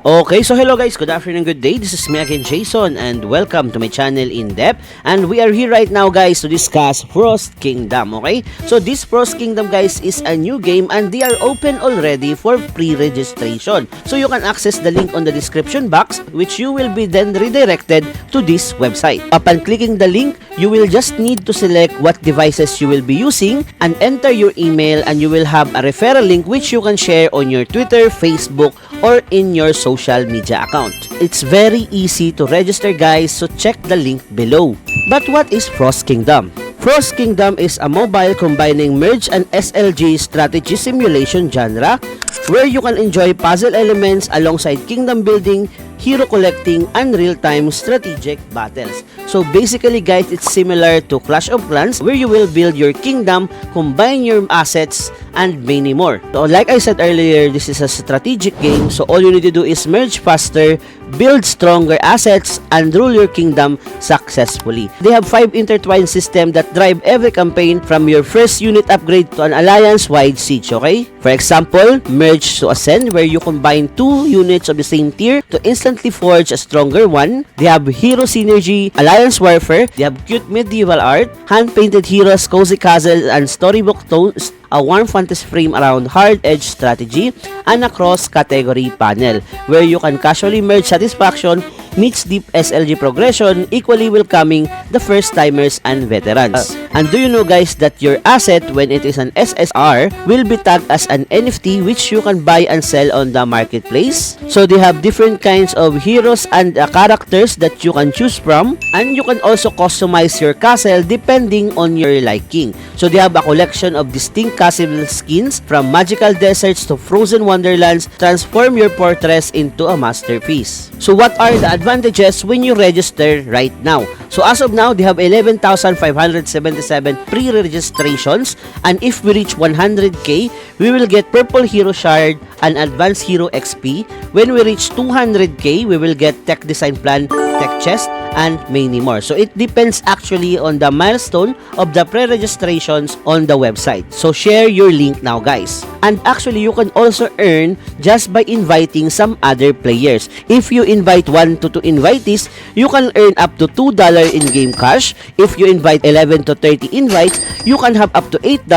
Okay, so hello guys, good afternoon, good day. This is me again, Jason, and welcome to my channel In Depth. And we are here right now guys to discuss Frost Kingdom, okay? So this Frost Kingdom guys is a new game and they are open already for pre-registration. So you can access the link on the description box, which you will be then redirected to this website. Upon clicking the link, you will just need to select what devices you will be using and enter your email, and you will have a referral link which you can share on your Twitter, Facebook, or in your social media account. It's very easy to register guys, so check the link below. But what is Frost Kingdom? Frost Kingdom is a mobile combining Merge and SLG strategy simulation genre where you can enjoy puzzle elements alongside kingdom building, hero collecting, and real-time strategic battles. So basically guys, it's similar to Clash of Clans where you will build your kingdom, combine your assets, and many more. So like I said earlier, this is a strategic game, so all you need to do is merge faster, build stronger assets, and rule your kingdom successfully. They have 5 intertwined systems that drive every campaign from your first unit upgrade to an alliance-wide siege, okay? For example, Merge to Ascend where you combine 2 units of the same tier to instantly forge a stronger one. They have Hero Synergy, Alliance Warfare, they have cute medieval art, hand-painted heroes, cozy castle, and storybook tones, a warm fantasy frame around hard-edge strategy, and a cross-category panel where you can casually merge satisfaction meets deep SLG progression, equally welcoming the first-timers and veterans. And do you know guys that your asset, when it is an SSR, will be tagged as an NFT which you can buy and sell on the marketplace? So they have different kinds of heroes and characters that you can choose from, and you can also customize your castle depending on your liking. So they have a collection of distinct castle skins from magical deserts to frozen wonderlands. Transform your fortress into a masterpiece. So what are the advantages when you register right now? So as of now, they have 11,577 pre-registrations, and if we reach 100k, we will get Purple Hero Shard and Advanced Hero XP. When we reach 200k, we will get Tech Design Plan, Tech Chest, and many more. So it depends actually on the milestone of the pre-registrations on the website. So share your link now guys. And actually you can also earn just by inviting some other players. If you invite 1 to 2 invitees, you can earn up to $2 in-game cash. If you invite 11 to 30 invites, you can have up to $8.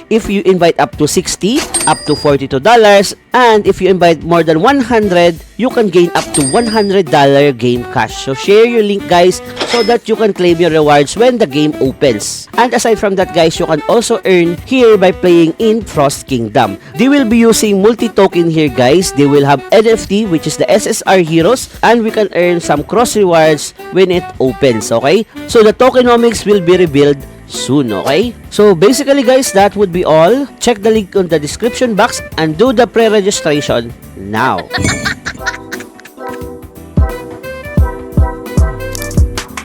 If you invite up to 60, up to $42. And if you invite more than 100, you can gain up to $100 game cash. So share your link guys so that you can claim your rewards when the game opens. And aside from that guys, you can also earn here by playing in Frost Kingdom. They will be using multi-token here guys. They will have NFT, which is the SSR heroes, and we can earn some cross rewards when it opens, okay? So the tokenomics will be revealed soon, okay? So basically guys, that would be all. Check the link on the description box and do the pre-registration now.